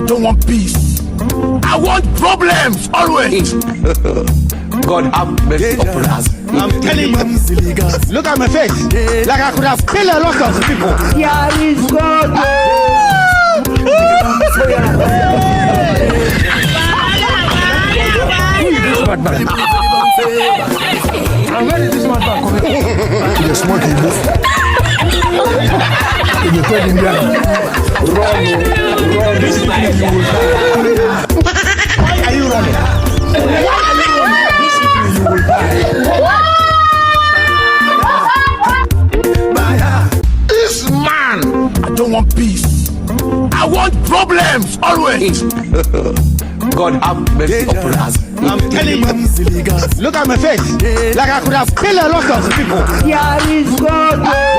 don't want peace. I want problems always. God have mercy upon us. I'm telling you, look at my face. Like I could have killed a lot of people. Here is God. And where is this man back coming? You're smoking this. You're telling me run. Why are you running? This man, I don't want peace. I want problems always. God have mercy upon us. I'm telling you, look at my face. Like I could have killed a lot of people. Here is God.